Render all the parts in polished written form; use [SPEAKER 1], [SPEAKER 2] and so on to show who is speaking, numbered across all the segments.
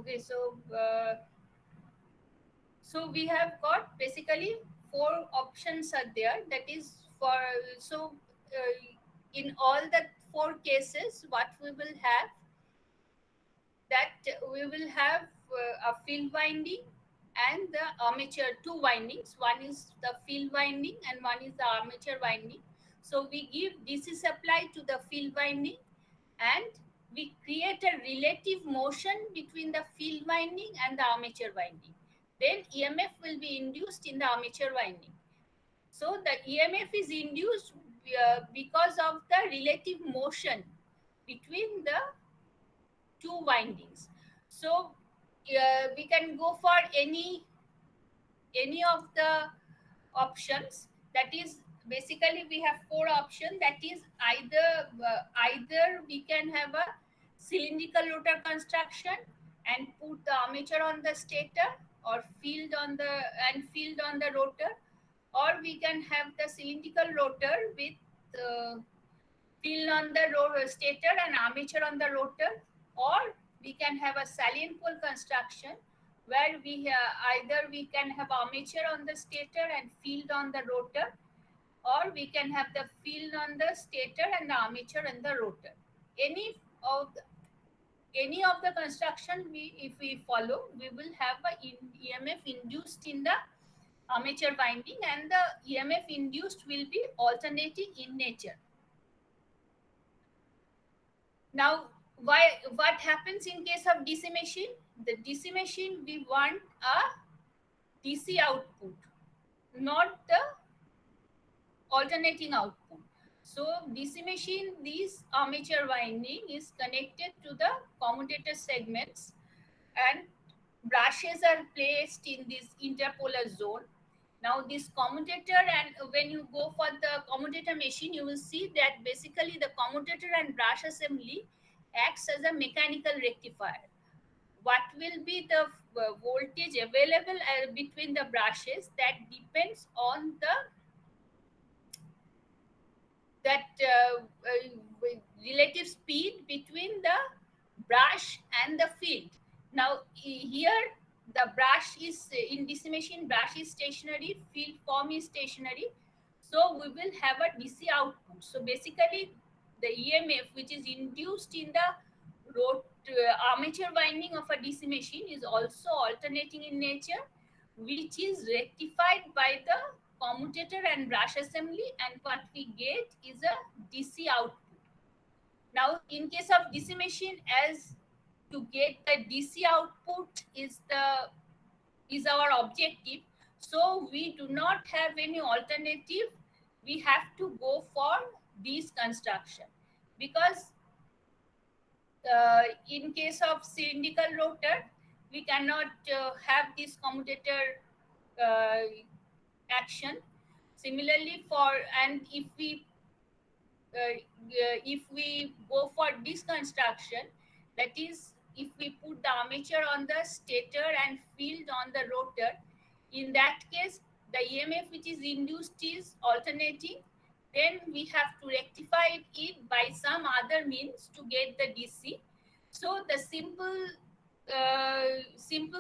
[SPEAKER 1] Okay, so we have got basically four options are there. That is for in all the four cases, what we will have, that we will have a field winding and the armature, two windings. One is the field winding and one is the armature winding. So we give DC supply to the field winding and we create a relative motion between the field winding and the armature winding. Then EMF will be induced in the armature winding. So the EMF is induced because of the relative motion between the two windings. So we can go for any of the options. That is basically we have four options. That is either we can have a cylindrical rotor construction and put the armature on the stator, or field on the rotor, or we can have the cylindrical rotor with field on the stator and armature on the rotor, or we can have a salient pole construction where either we can have armature on the stator and field on the rotor, or we can have the field on the stator and the armature on the rotor. Any of the, any of the construction if we follow, we will have a EMF induced in the armature winding, and the EMF induced will be alternating in nature. Now, what happens in case of DC machine? The DC machine, we want a DC output, not the alternating output. So DC machine, this armature winding is connected to the commutator segments and brushes are placed in this interpolar zone. Now this commutator, and when you go for the commutator machine, you will see that basically the commutator and brush assembly acts as a mechanical rectifier. What will be the voltage available between the brushes, that depends on the relative speed between the brush and the field. Now here the brush is in DC machine, brush is stationary, field form is stationary, so we will have a DC output. So basically the EMF which is induced in the armature winding of a DC machine is also alternating in nature, which is rectified by the commutator and brush assembly, and what we get is a DC output. Now in case of DC machine, as to get the DC output is our objective, so we do not have any alternative. We have to go for this construction, because in case of cylindrical rotor, we cannot have this commutator action. Similarly and if we go for this construction, that is if we put the armature on the stator and field on the rotor, in that case the EMF which is induced is alternating, then we have to rectify it by some other means to get the DC. So the simple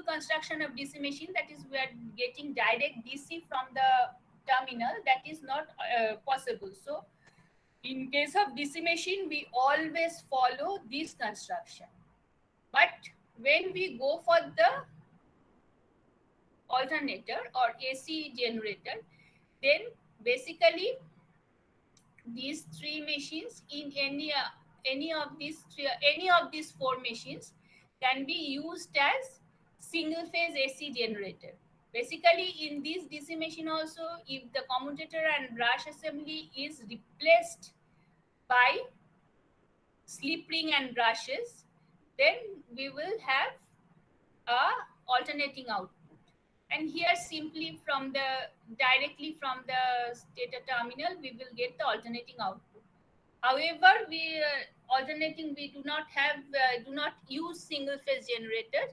[SPEAKER 1] construction of DC machine, that is we are getting direct DC from the terminal, that is not possible. So in case of DC machine, we always follow this construction. But when we go for the alternator or AC generator, then basically these three machines, in any of these four machines can be used as single phase AC generator. Basically in this DC machine also, if the commutator and brush assembly is replaced by slip ring and brushes, then we will have a alternating output. And here simply directly from the stator terminal, we will get the alternating output. However, we do not use single phase generator.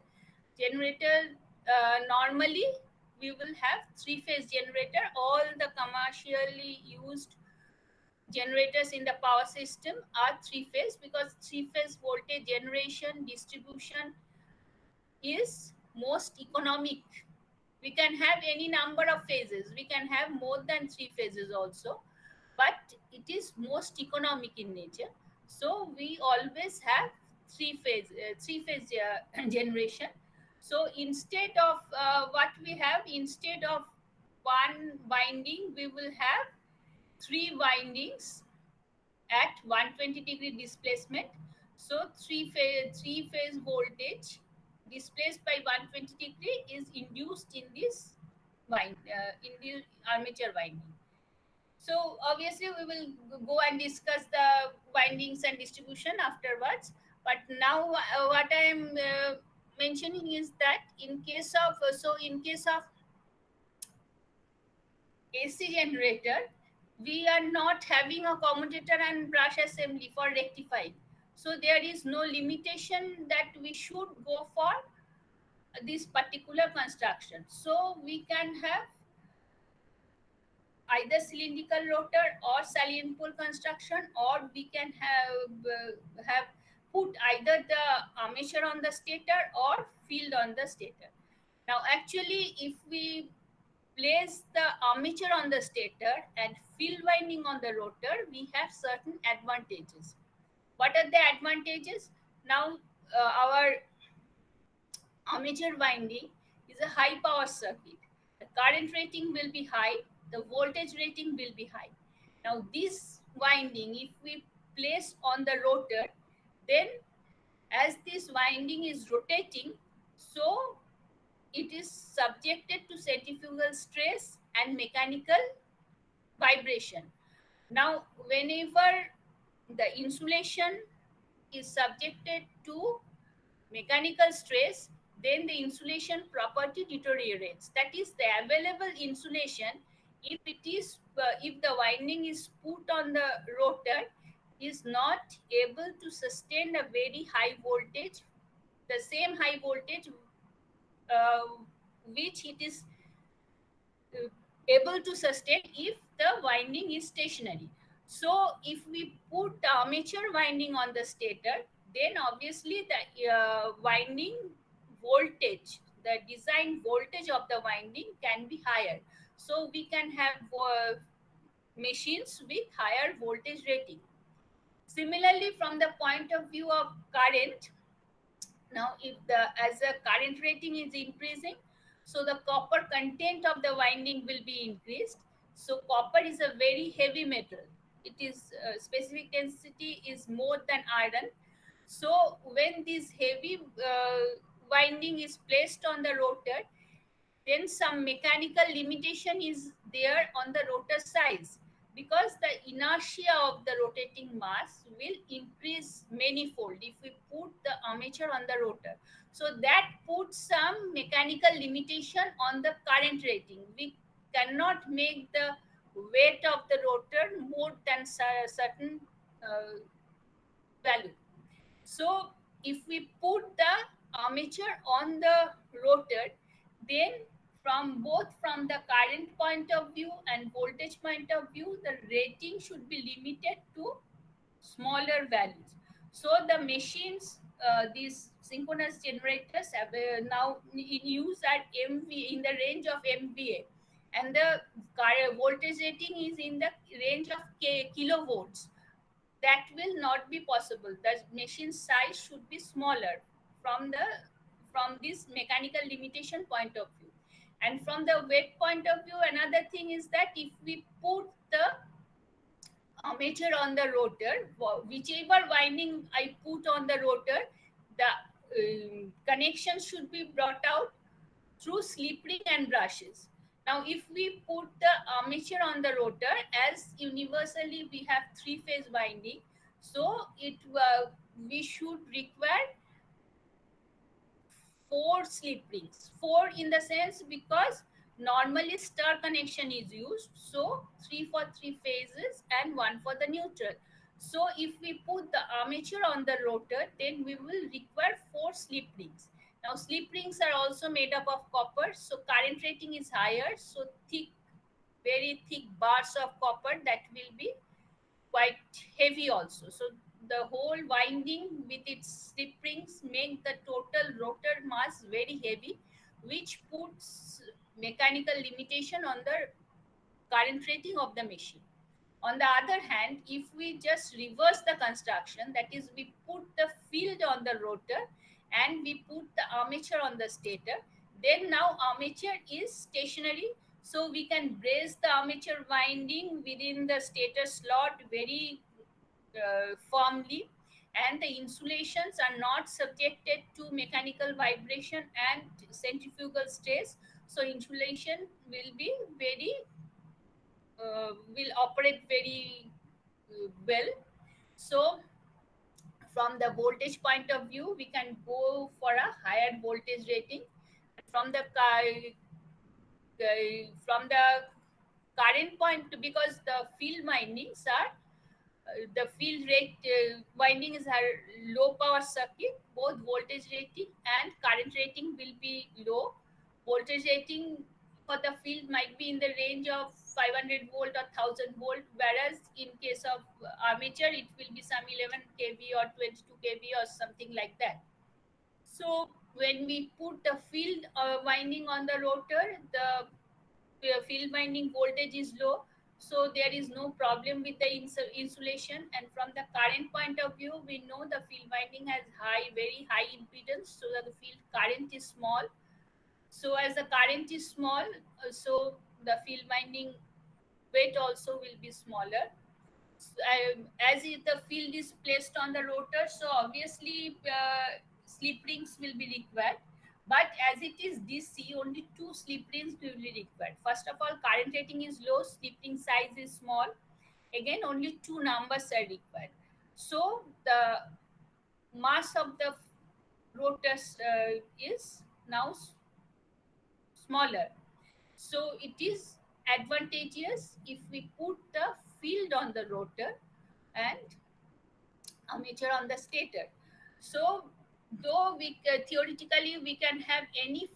[SPEAKER 1] Normally we will have three phase generator. All the commercially used generators in the power system are three phase, because three phase voltage generation, distribution is most economic. We can have any number of phases. We can have more than 3 phases also, but it is most economic in nature. So we always have three phase generation. So instead of what we have, instead of one winding, we will have three windings at 120-degree displacement. So three phase voltage displaced by 120 degree is induced in this in the armature winding. So obviously we will go and discuss the windings and distribution afterwards. But now what I am mentioning is that in case of AC generator, we are not having a commutator and brush assembly for rectifying. So there is no limitation that we should go for this particular construction. So we can have either cylindrical rotor or salient pole construction, or we can have put either the armature on the stator or field on the stator. Now actually, if we place the armature on the stator and field winding on the rotor, we have certain advantages. What are the advantages? Now our armature winding is a high power circuit. The current rating will be high, the voltage rating will be high. Now this winding, if we place on the rotor, then as this winding is rotating, so it is subjected to centrifugal stress and mechanical vibration. Now whenever the insulation is subjected to mechanical stress, then the insulation property deteriorates. That is, the available insulation, if it is if the winding is put on the rotor, is not able to sustain a very high voltage, the same high voltage uh, which it is able to sustain if the winding is stationary. So if we put the armature winding on the stator, then obviously the winding voltage, the design voltage of the winding can be higher. So we can have machines with higher voltage rating. Similarly, from the point of view of current, now if the as the current rating is increasing, so the copper content of the winding will be increased. So copper is a very heavy metal. It is specific density is more than iron. So when this heavy winding is placed on the rotor, then some mechanical limitation is there on the rotor size, because the inertia of the rotating mass will increase manifold if we put the armature on the rotor. So that puts some mechanical limitation on the current rating. We cannot make the weight of the rotor more than certain value. So if we put the armature on the rotor, then from the current point of view and voltage point of view, the rating should be limited to smaller values. So the machines, these synchronous generators have now in use at MV, in the range of MVA, and the voltage rating is in the range of kilovolts. That will not be possible. The machine size should be smaller from this mechanical limitation point of view. And from the weight point of view, another thing is that if we put the armature on the rotor, whichever winding I put on the rotor, the connection should be brought out through slip ring and brushes. Now, if we put the armature on the rotor, as universally we have three-phase winding, so we should require 4 slip rings. 4 in the sense because normally star connection is used, so 3 for 3 phases and 1 for the neutral. So if we put the armature on the rotor, then we will require 4 slip rings. Now slip rings are also made up of copper, so current rating is higher, so very thick bars of copper that will be quite heavy also. So the whole winding with its slip rings make the total rotor mass very heavy, which puts mechanical limitation on the current rating of the machine. On the other hand, if we just reverse the construction, that is, we put the field on the rotor and we put the armature on the stator, then now armature is stationary. So we can brace the armature winding within the stator slot very firmly, and the insulations are not subjected to mechanical vibration and centrifugal stress. So insulation will operate very well. So from the voltage point of view, we can go for a higher voltage rating. From the from the current point, because the field windings are the field rate winding is a low power circuit, both voltage rating and current rating will be low. Voltage rating for the field might be in the range of 500 volt or 1000 volt, whereas in case of armature it will be some 11 kV or 22 kV or something like that. So when we put the field winding on the rotor, the field winding voltage is low, so there is no problem with the insulation. And from the current point of view, we know the field winding has very high impedance, so that the field current is small. So as the current is small, so the field winding weight also will be smaller. As the field is placed on the rotor, so obviously slip rings will be required. But as it is DC, only two slip rings will be required. First of all, current rating is low, slip ring size is small. Again, only two numbers are required. So the mass of the rotors is now smaller. So it is advantageous if we put the field on the rotor and armature on the stator. So though theoretically we can have any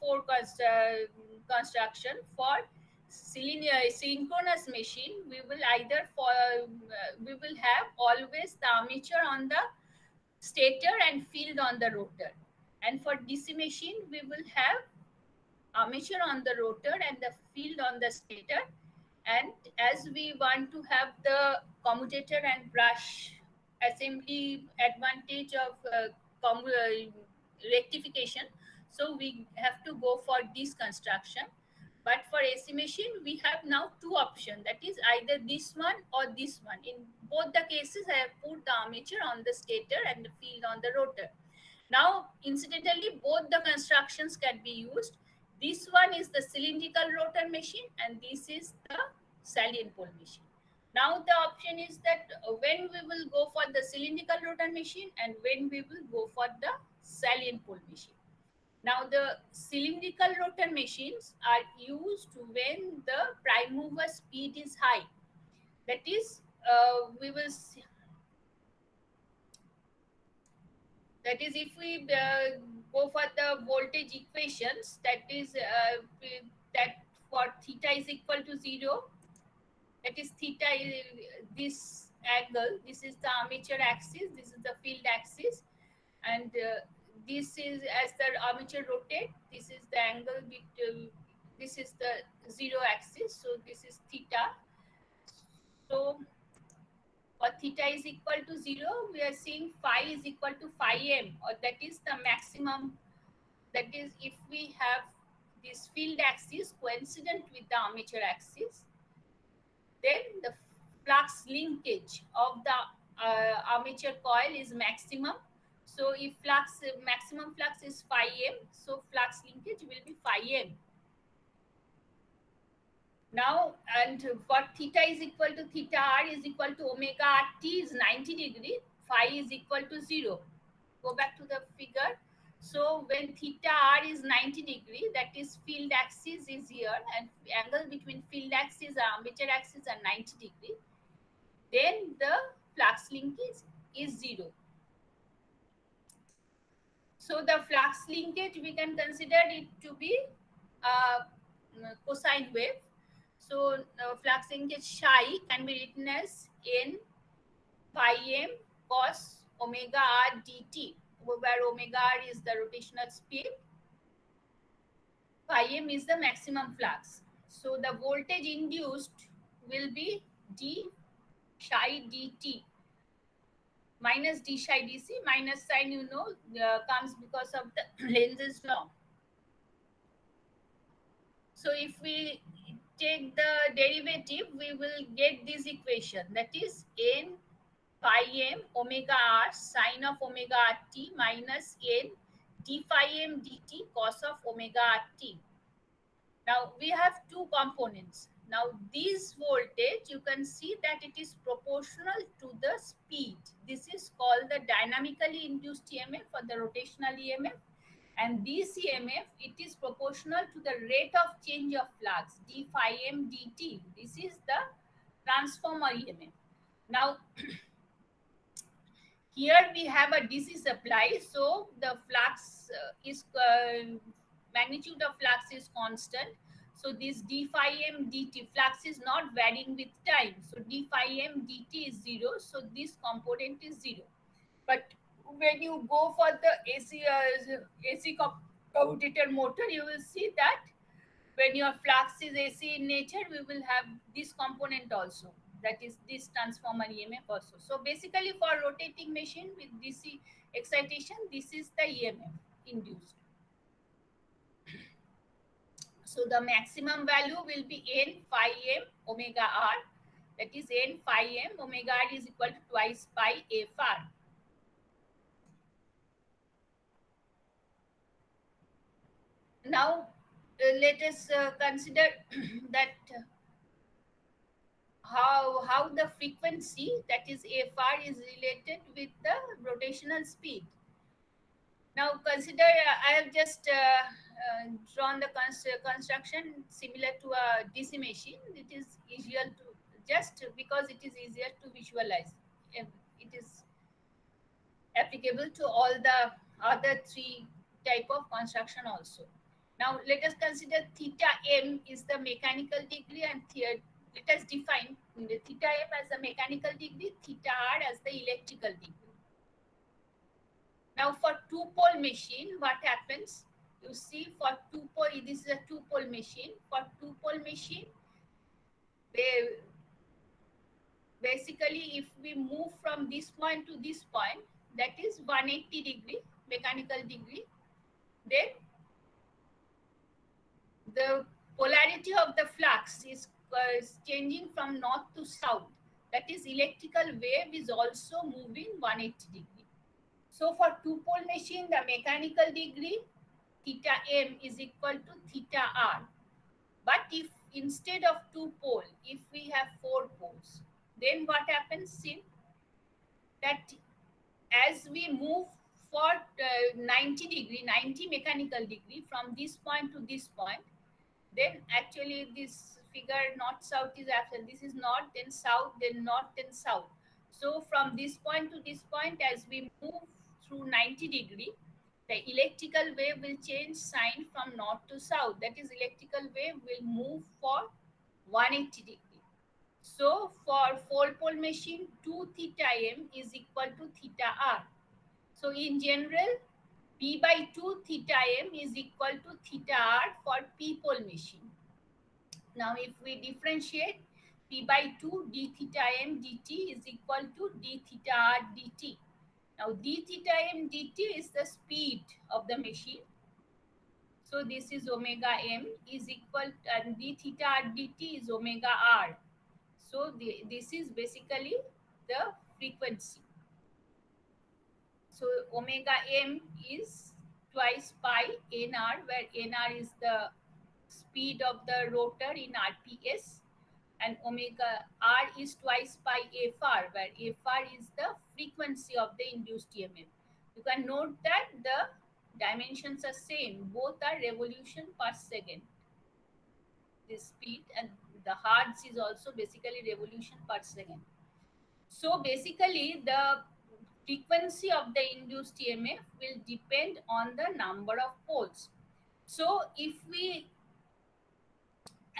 [SPEAKER 1] construction for synchronous machine, we will have always the armature on the stator and field on the rotor. And for DC machine, we will have armature on the rotor and the field on the stator. And as we want to have the commutator and brush assembly advantage of rectification, so we have to go for this construction. But for AC machine, we have now two options, that is either this one or this one. In both the cases, I have put the armature on the stator and the field on the rotor. Now, incidentally, both the constructions can be used. This one is the cylindrical rotor machine and this is the salient pole machine. Now, the option is that when we will go for the cylindrical rotor machine and when we will go for the salient pole machine. Now, the cylindrical rotor machines are used when the prime mover speed is high. That is, we will see, that is, if we go for the voltage equations, that is that for theta is equal to 0, that is theta is this angle, this is the armature axis, this is the field axis, and this is as the armature rotate, this is the angle this is the 0 axis, so this is theta. So for theta is equal to 0, we are seeing phi is equal to phi m, or that is the maximum. That is, if we have this field axis coincident with the armature axis, then the flux linkage of the armature coil is maximum. So if maximum flux is phi m, so flux linkage will be phi m. Now, and for theta is equal to theta r is equal to omega rt is 90 degree, phi is equal to 0. Go back to the figure. So when theta r is 90 degree, that is field axis is here, and angle between field axis and armature axis are 90 degree, then the flux linkage is 0. So the flux linkage, we can consider it to be a cosine wave. So flux linkage psi can be written as n phi m cos omega r dt, where omega r is the rotational speed, phi m is the maximum flux. So the voltage induced will be d psi dt minus d psi dc. Minus sign, comes because of the Lenz's law. So if we take the derivative, we will get this equation, that is n phi m omega r sine of omega r t minus n d phi m dt cos of omega r t. Now we have two components. Now this voltage, you can see that it is proportional to the speed. This is called the dynamically induced EMF or the rotational EMF. And this EMF, it is proportional to the rate of change of flux, d phi m dt. This is the transformer EMF. Now here we have a DC supply, so the flux is magnitude of flux is constant. So this d phi m dt, flux is not varying with time. So d phi m dt is 0. So this component is 0. But when you go for the AC commutator motor, you will see that when your flux is AC in nature, we will have this component also. That is this transformer EMF also. So basically for rotating machine with DC excitation, this is the EMF induced. So the maximum value will be n phi m omega r. That is n phi m omega r is equal to twice pi f r. Now let us consider that how the frequency, that is fr, is related with the rotational speed. Now consider, I have just drawn the construction similar to a DC machine. It is easier to, just because it is easier to visualize. It is applicable to all the other three type of construction also. Now let us consider theta m is the mechanical degree, and let us define the theta m as the mechanical degree, theta r as the electrical degree. Now for two-pole machine, what happens? You see, for two-pole, this is a two-pole machine. For two-pole machine, basically if we move from this point to this point, that is 180 degree mechanical degree, then the polarity of the flux is changing from north to south. That is, electrical wave is also moving 180 degree. So for two-pole machine, the mechanical degree theta m is equal to theta r. But if instead of two pole, if we have four poles, then what happens? See that as we move for 90 degree, 90 mechanical degree from this point to this point, then actually this figure north south is after, this is north, then south, then north, then south. So from this point to this point, as we move through 90 degree, the electrical wave will change sign from north to south. That is, electrical wave will move for 180 degree. So for four-pole machine, 2 theta m is equal to theta r. So in general, P by 2 theta m is equal to theta r for p-pole machine. Now if we differentiate, P by 2 d theta m dt is equal to d theta r dt. Now d theta m dt is the speed of the machine. So this is omega m is equal to, and d theta r dt is omega r. So this is basically the frequency. So omega m is twice pi nr, where nr is the speed of the rotor in RPS, and omega r is twice pi fr, where fr is the frequency of the induced EMF. You can note that the dimensions are same, both are revolution per second. This speed, and the hertz is also basically revolution per second. So basically the frequency of the induced EMF will depend on the number of poles. So if we,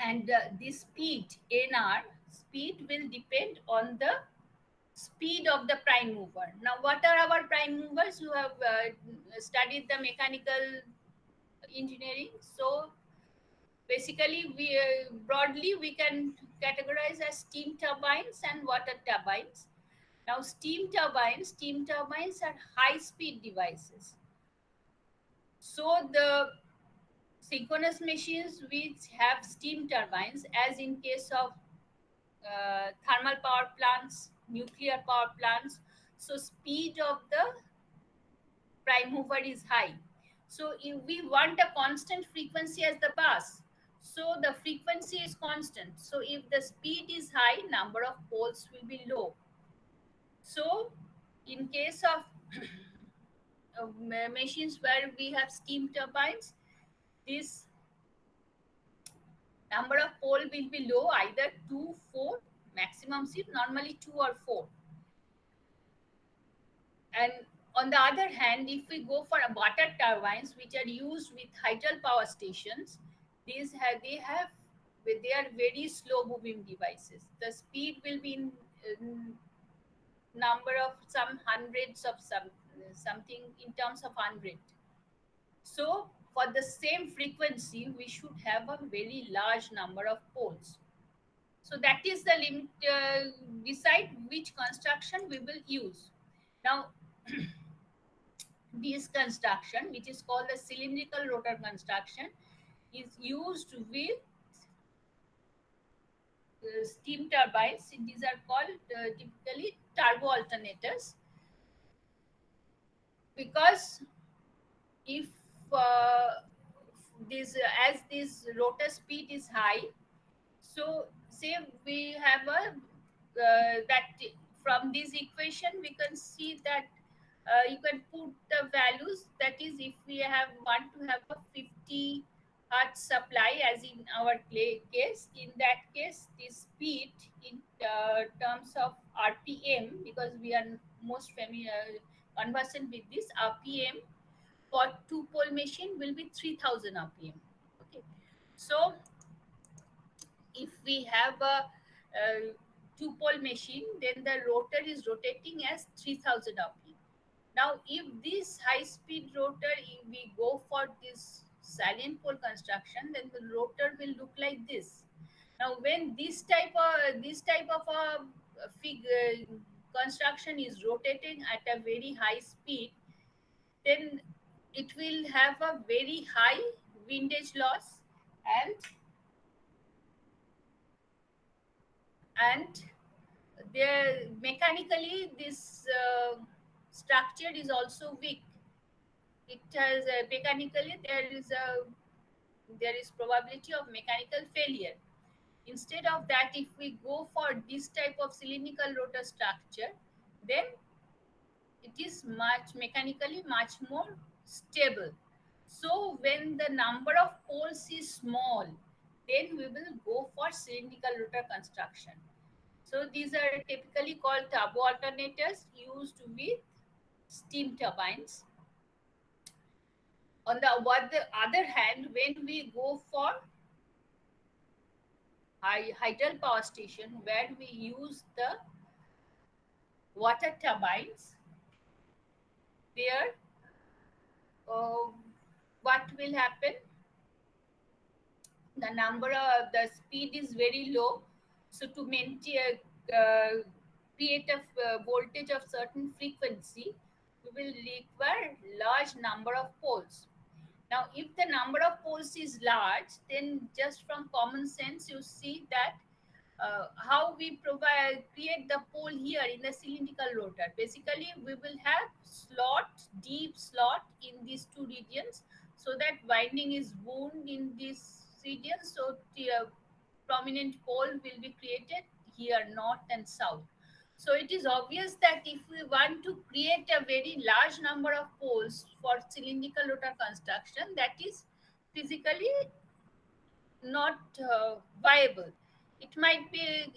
[SPEAKER 1] and this speed nr, speed will depend on the speed of the prime mover. Now, what are our prime movers? You have studied the mechanical engineering. So basically, we broadly we can categorize as steam turbines and water turbines. Now, steam turbines are high speed devices. So the synchronous machines which have steam turbines, as in case of thermal power plants, nuclear power plants, so speed of the prime mover is high. So if we want a constant frequency as the bus, so the frequency is constant. So if the speed is high, number of poles will be low. So in case of machines where we have steam turbines, this number of pole will be low, either 2, 4, maximum speed, normally 2 or 4. And on the other hand, if we go for a water turbines, which are used with hydel power stations, they are very slow moving devices. The speed will be in number of some hundreds of something in terms of hundred. So for the same frequency, we should have a very large number of poles. So that is the limit. Decide which construction we will use. Now, this construction, which is called the cylindrical rotor construction, is used with steam turbines. These are called typically turbo alternators, because if this as this rotor speed is high, so say we have a that from this equation we can see that you can put the values. That is, if we want to have a 50 hertz supply, as in our case, in that case the speed in terms of rpm, because we are most familiar conversant with this rpm, for two pole machine will be 3000 rpm. Okay, so if we have a two pole machine, then the rotor is rotating as 3000 rpm. Now, if this high speed rotor, if we go for this silent pole construction, then the rotor will look like this. Now, when this type of a construction is rotating at a very high speed, then it will have a very high windage loss, and and there mechanically this structure is also weak. It has mechanically there is probability of mechanical failure. Instead of that, if we go for this type of cylindrical rotor structure, then it is much mechanically much more stable. So when the number of poles is small, then we will go for cylindrical rotor construction. So these are typically called turbo alternators, used with steam turbines. On the other hand, when we go for hydel power station, where we use the water turbines, there uh, what will happen? The speed is very low, so to maintain create a voltage of certain frequency, we will require large number of poles. Now, if the number of poles is large, then just from common sense, you see that how we create the pole here in the cylindrical rotor. Basically, we will have deep slot in these two regions, so that winding is wound in this region. So the prominent pole will be created here, north and south. So it is obvious that if we want to create a very large number of poles for cylindrical rotor construction, that is physically not viable. It might be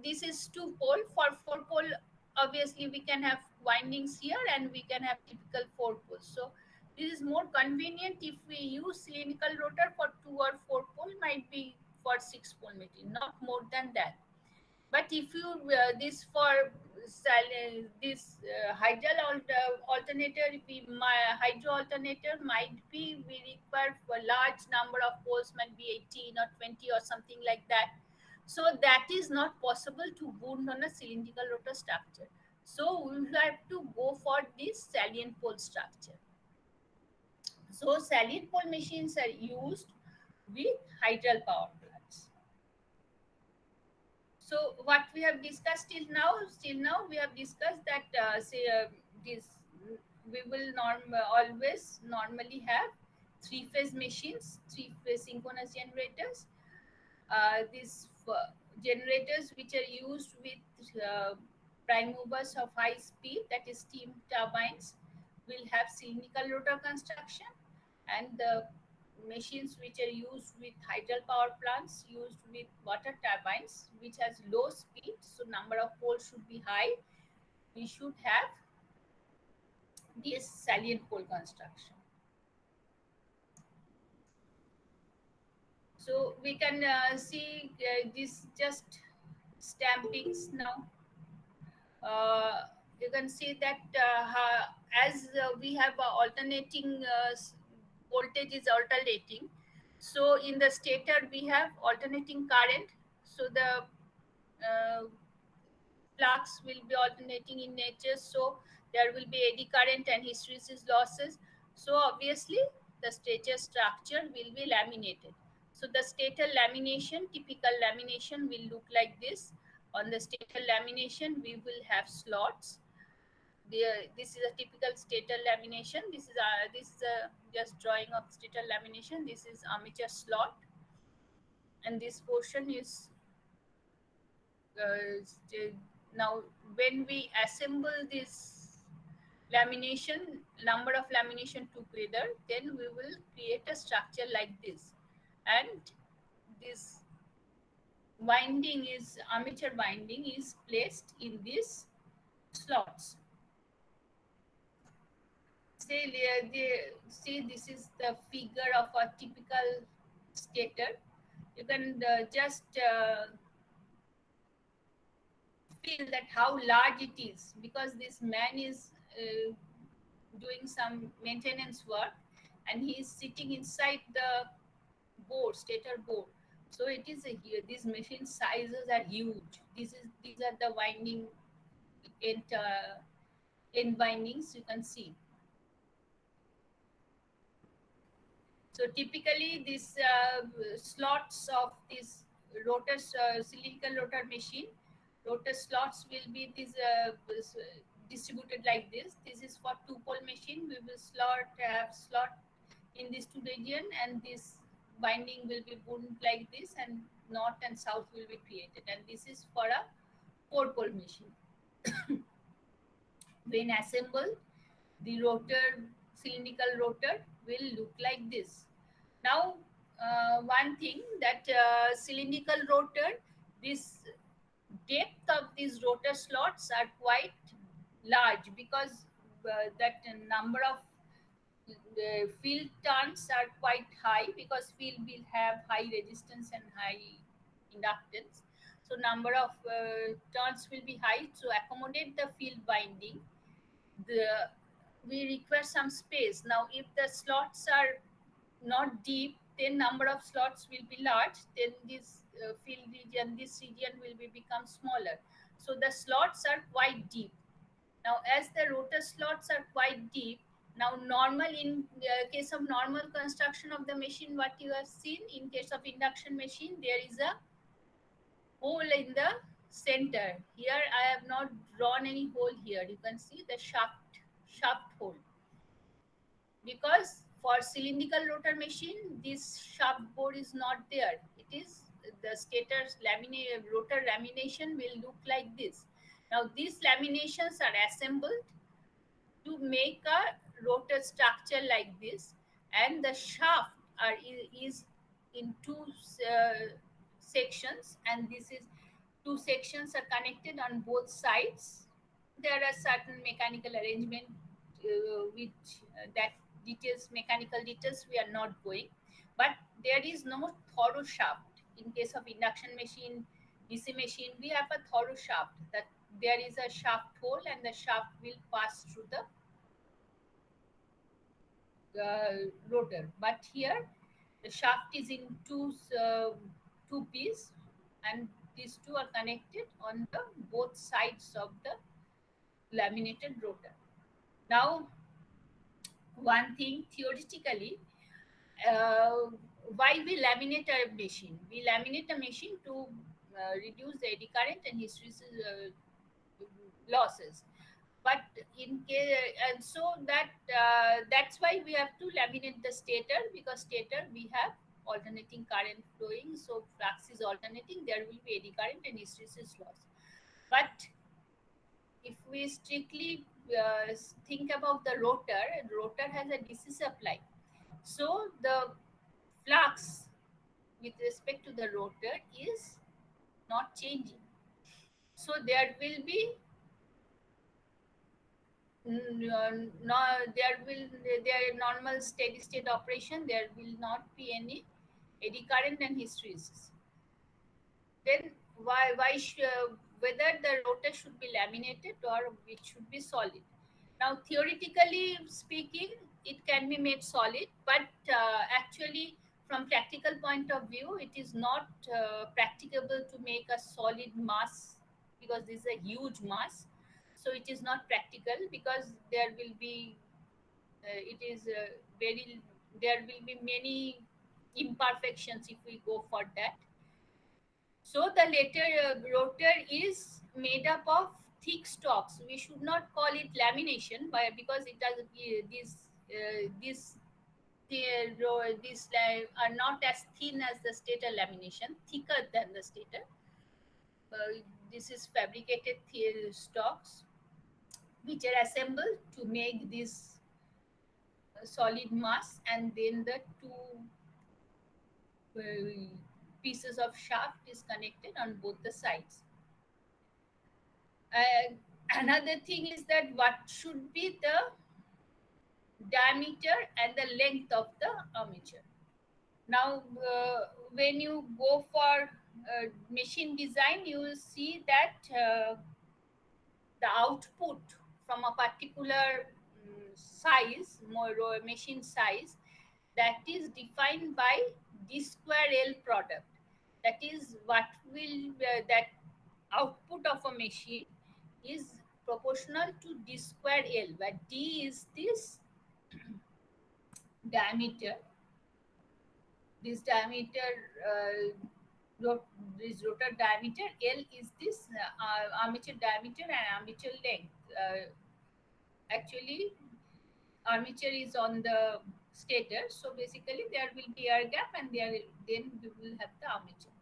[SPEAKER 1] this is two pole. For four pole, obviously we can have windings here and we can have typical four poles. So this is more convenient if we use cylindrical rotor for two or four pole, might be for six pole machine, not more than that. But if you this for this alternator, my hydro alternator might be we require for large number of poles, might be 18 or 20 or something like that. So that is not possible to wound on a cylindrical rotor structure. So we have to go for this salient pole structure. So salient pole machines are used with hydral power plants. So what we have discussed till now we have discussed that say this we will always normally have three-phase machines, three-phase synchronous generators. These generators which are used with prime movers of high speed, that is steam turbines, will have cylindrical rotor construction, and the machines which are used with hydral power plants used with water turbines which has low speed, so number of poles should be high, we should have this salient pole construction. So we can see this just stampings now. You can see that as we have alternating voltage is alternating, so in the stator we have alternating current, so the flux will be alternating in nature, so there will be eddy current and hysteresis losses. So obviously the stator structure will be laminated. So the stator lamination, typical lamination will look like this. On the stator lamination we will have slots. This is a typical stator lamination. This is a just drawing of stator lamination. This is armature slot, and this portion is now when we assemble this lamination, number of lamination together, then we will create a structure like this, and this winding is armature winding is placed in these slots. See, this is the figure of a typical stator. You can just feel that how large it is, because this man is doing some maintenance work and he is sitting inside the board, stator board. So it is these machine sizes are huge. These are the winding end windings you can see. So typically these slots of this rotors, cylindrical rotor machine, rotor slots will be distributed like this. This is for two-pole machine. We will have slot in this two region, and this winding will be wound like this, and north and south will be created. And this is for a four-pole machine. When assembled, the rotor, cylindrical rotor will look like this. Now, one thing that cylindrical rotor, this depth of these rotor slots are quite large, because that number of field turns are quite high, because field will have high resistance and high inductance. So number of turns will be high to accommodate the field winding. We require some space. Now if the slots are not deep, then number of slots will be large, then this field region, this region will become smaller. So the slots are quite deep. Now as the rotor slots are quite deep, now normal in case of normal construction of the machine, what you have seen, in case of induction machine there is a hole in the center. Here I have not drawn any hole. Here you can see the shaft hole, because for cylindrical rotor machine this shaft bore is not there. It is the stator's rotor lamination will look like this. Now these laminations are assembled to make a rotor structure like this, and the shaft is in two sections, and this is two sections are connected on both sides. There are certain mechanical arrangement which that mechanical details we are not going, but there is no thorough shaft. In case of induction machine, DC machine, we have a thorough shaft, that there is a shaft hole and the shaft will pass through the rotor. But here the shaft is in two pieces, and these two are connected on the both sides of the laminated rotor. Now, one thing theoretically, uh, why we laminate a machine? We laminate a machine to reduce the eddy current and hysteresis losses. But in case, and so that's why we have to laminate the stator, because stator we have alternating current flowing, so flux is alternating, there will be eddy current and hysteresis loss. But if we strictly think about the rotor has a DC supply, so the flux with respect to the rotor is not changing. So there will be no, their normal steady state operation. There will not be any eddy current and hysteresis. Then whether the rotor should be laminated or it should be solid? Now, theoretically speaking, it can be made solid, but actually, from practical point of view, it is not practicable to make a solid mass, because this is a huge mass. So it is not practical, because there will be it is very there will be many imperfections if we go for that. So the later rotor is made up of thick stalks. We should not call it lamination, because it does these are not as thin as the stator lamination, thicker than the stator. This is fabricated stalks which are assembled to make this solid mass, and then the two uh, pieces of shaft is connected on both the sides. And another thing is that what should be the diameter and the length of the armature. Now, when you go for machine design, you will see that the output from a particular size, more machine size, that is defined by d square L product. That is what will that output of a machine is proportional to d square L, where d is this diameter, this diameter, this rotor diameter, L is this armature diameter and armature length. Actually, armature is on the stator, so basically there will be air gap, and then we will have the armature.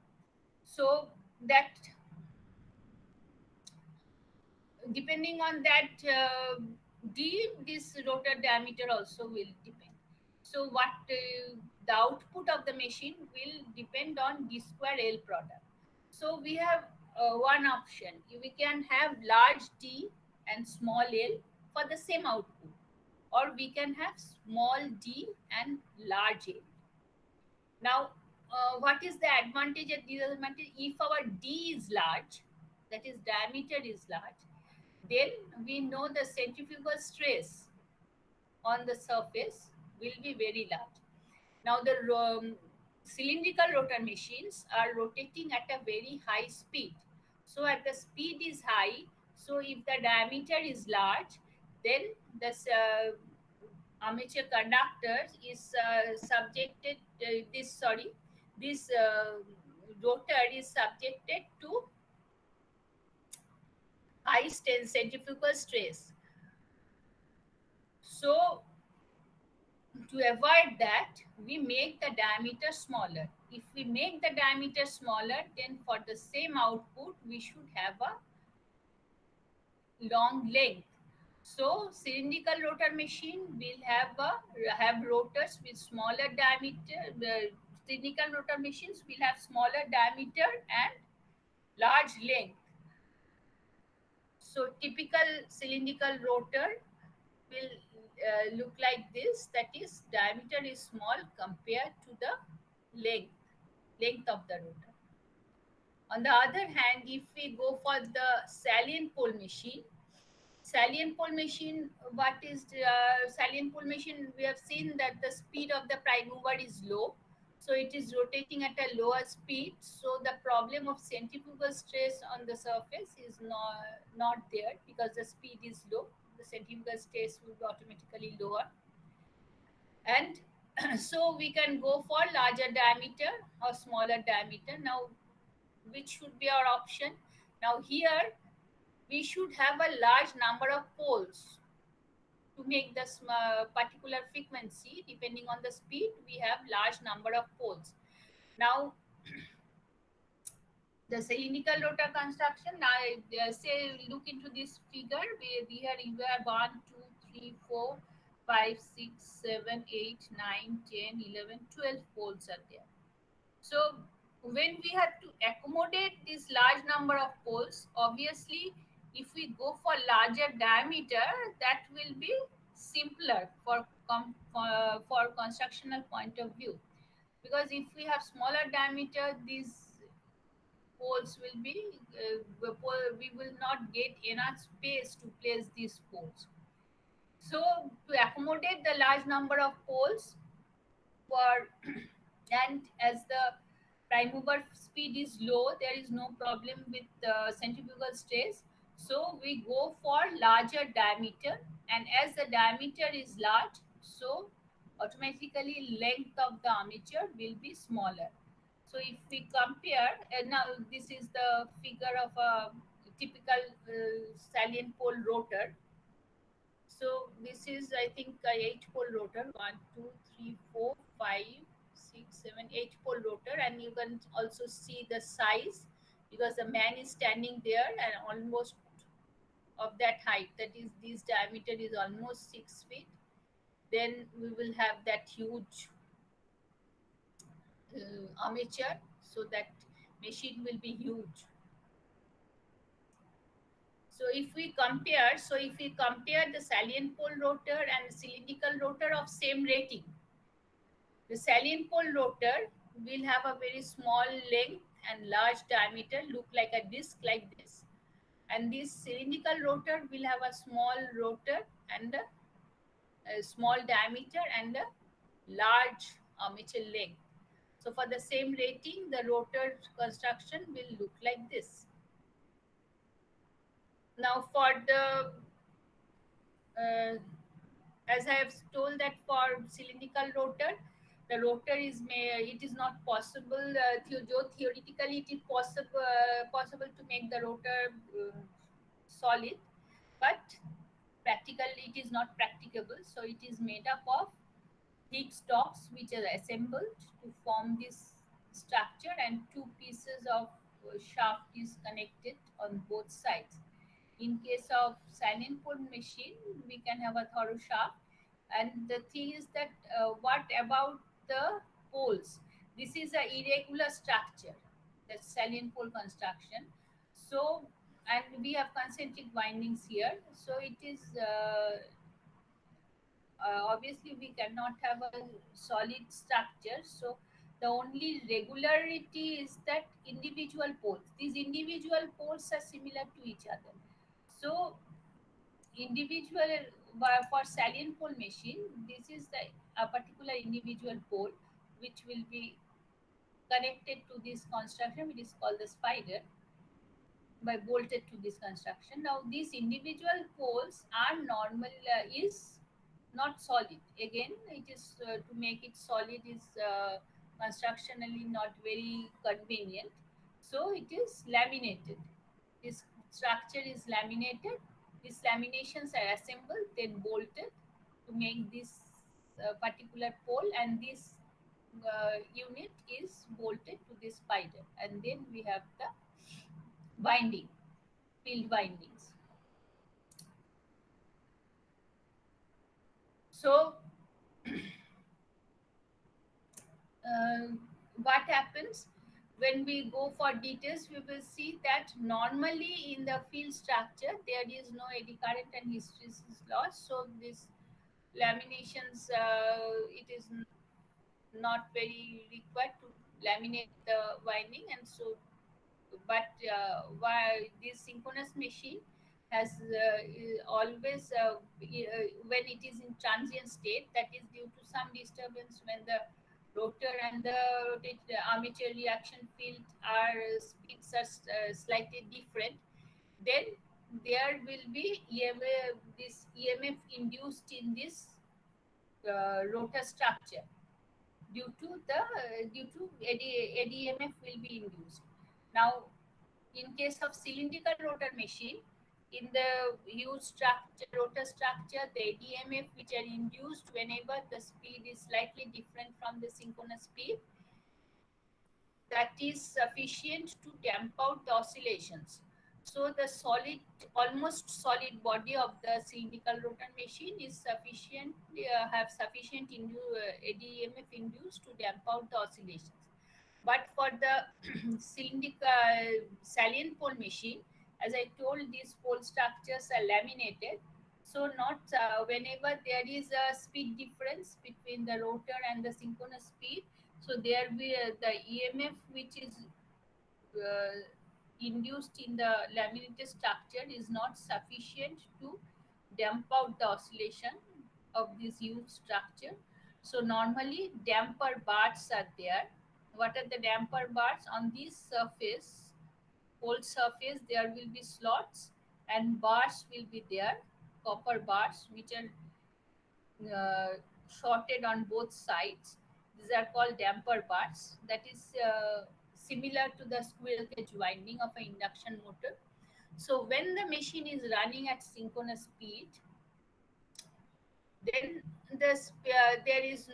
[SPEAKER 1] So that, depending on that this rotor diameter also will depend. So what the output of the machine will depend on d square L product. So we have one option. We can have large d and small l for the same output, or we can have small d and large l. Now, what is the advantage and disadvantage? If our d is large, that is diameter is large, then we know the centrifugal stress on the surface will be very large. Now, the cylindrical rotor machines are rotating at a very high speed. So, at the speed is high, so if the diameter is large, then the armature conductor is subjected, this rotor is subjected to high centrifugal stress. So, to avoid that, we make the diameter smaller. If we make the diameter smaller, then for the same output, we should have a long length. So, cylindrical rotor machine will have rotors with smaller diameter. The cylindrical rotor machines will have smaller diameter and large length. So, typical cylindrical rotor will look like this, that is diameter is small compared to the length of the rotor. On the other hand, if we go for the salient pole machine, salient pole machine, what is salient pole machine? We have seen that the speed of the prime mover is low, so it is rotating at a lower speed. So the problem of centrifugal stress on the surface is not there because the speed is low. The centrifugal stress will be automatically lower, and so we can go for larger diameter or smaller diameter. Now, which should be our option? Now here we should have a large number of poles to make this particular frequency. Depending on the speed, we have large number of poles. Now, the cylindrical rotor construction, now say look into this figure. Here you have 1 2 3 4 5 6 7 8 9 10 11 12 poles are there. So when we have to accommodate this large number of poles, obviously if we go for larger diameter, that will be simpler for constructional point of view. Because if we have smaller diameter, these poles will be we will not get enough space to place these poles. So to accommodate the large number of poles, for and as the prime mover speed is low, there is no problem with centrifugal stress. So we go for larger diameter, and as the diameter is large, so automatically length of the armature will be smaller. So if we compare, now this is the figure of a typical salient pole rotor. So this is, I think, a 8-pole rotor. One, two, three, four, 5, 6, 7, 8-pole rotor, and you can also see the size because the man is standing there and almost of that height. That is, this diameter is almost 6 feet. Then we will have that huge armature, so that machine will be huge. So if we compare the salient pole rotor and cylindrical rotor of same rating, the salient pole rotor will have a very small length and large diameter, look like a disc like this. And this cylindrical rotor will have a small rotor and a small diameter and a large armature length. So for the same rating, the rotor construction will look like this. Now for the as I have told that for cylindrical rotor, the rotor is it is not possible. Theoretically, it is possible to make the rotor solid, but practically it is not practicable. So it is made up of thick stalks which are assembled to form this structure, and two pieces of shaft is connected on both sides. In case of silent pole machine, we can have a thorough shaft. And the thing is that what about the poles? This is a irregular structure, the salient pole construction. So, and we have concentric windings here. So it is obviously we cannot have a solid structure. So the only regularity is that individual poles. These individual poles are similar to each other. So individual for salient pole machine, this is a particular individual pole which will be connected to this construction, which is called the spider, by bolted to this construction. Now these individual poles are normal is not solid. Again, it is to make it solid is constructionally not very convenient. So it is laminated. This structure is laminated. These laminations are assembled, then bolted to make this particular pole, and this unit is bolted to this spider, and then we have the winding, field windings. So uh, what happens when we go for details, we will see that normally in the field structure there is no eddy current and hysteresis loss. So this laminations, it is not very required to laminate the winding, and so but why this synchronous machine has always when it is in transient state, that is due to some disturbance when the rotor and the armature reaction field are speeds are slightly different, then there will be EMF, this EMF induced in this rotor structure due to ADMF will be induced. Now, in case of cylindrical rotor machine, in the huge structure, rotor structure, the ADMF which are induced whenever the speed is slightly different from the synchronous speed, that is sufficient to damp out the oscillations. So the solid, almost solid body of the cylindrical rotor machine is sufficient, have sufficient ADMF induced to damp out the oscillations. But for the cylindrical salient pole machine, as I told, these pole structures are laminated. So not whenever there is a speed difference between the rotor and the synchronous speed, so there will the EMF which is uh, induced in the laminated structure is not sufficient to damp out the oscillation of this huge structure. So normally damper bars are there. What are the damper bars? On this surface, whole surface, there will be slots and bars will be there, copper bars which are uh, shorted on both sides. These are called damper bars. That is similar to the squirrel cage winding of an induction motor. So when the machine is running at synchronous speed, then there is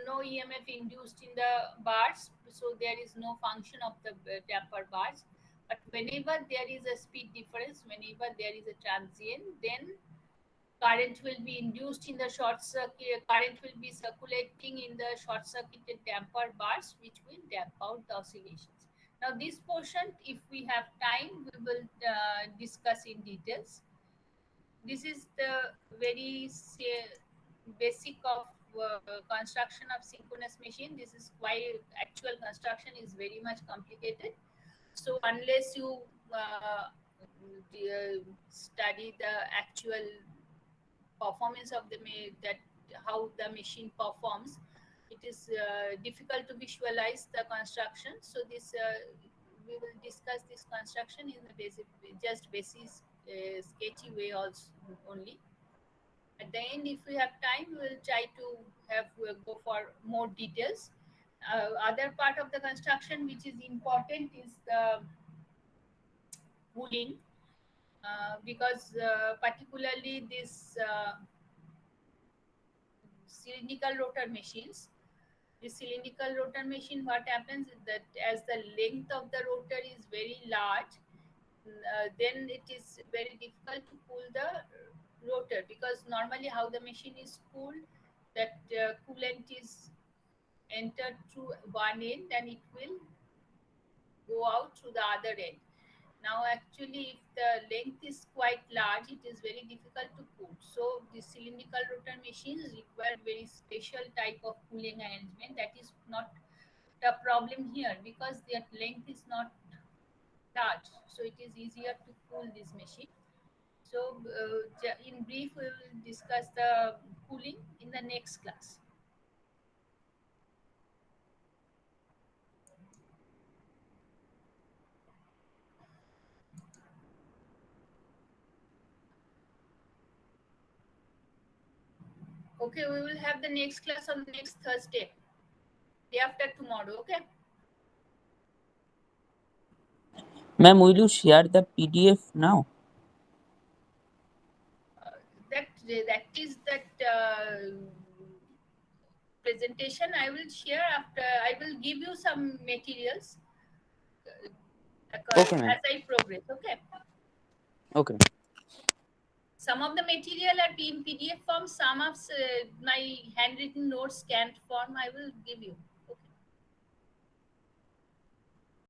[SPEAKER 1] no EMF induced in the bars, so there is no function of the damper bars. But whenever there is a speed difference, whenever there is a transient, then current will be induced in the short circuit, current will be circulating in the short circuited damper bars, which will damp out the oscillations. Now this portion, if we have time, we will discuss in details. This is the very basic of construction of synchronous machine. This is why actual construction is very much complicated. So unless you study the actual performance of the that how the machine performs, it is difficult to visualize the construction. So this we will discuss this construction in the basic, just basis sketchy way also only. At the end, if we have time, we will try to have go for more details. Other part of the construction which is important is the cooling, because particularly this cylindrical rotor machines. The cylindrical rotor machine, what happens is that as the length of the rotor is very large, then it is very difficult to cool the rotor, because normally how the machine is cooled, that coolant is entered through one end and it will go out through the other end. Now, actually, if the length is quite large, it is very difficult to cool. So, the cylindrical rotor machines require very special type of cooling arrangement. That is not the problem here, because their length is not large. So, it is easier to cool this machine. So, in brief, we will discuss the cooling in the next class. Okay, we will have the next class on next Thursday, day after tomorrow. Okay.
[SPEAKER 2] Ma'am, will you share the PDF now?
[SPEAKER 1] That is that presentation I will share after. I will give you some materials
[SPEAKER 2] Okay, ma'am.
[SPEAKER 1] as I progress. Okay.
[SPEAKER 2] Okay.
[SPEAKER 1] Some of the material are in PDF form. Some of my handwritten notes scanned form I will give you.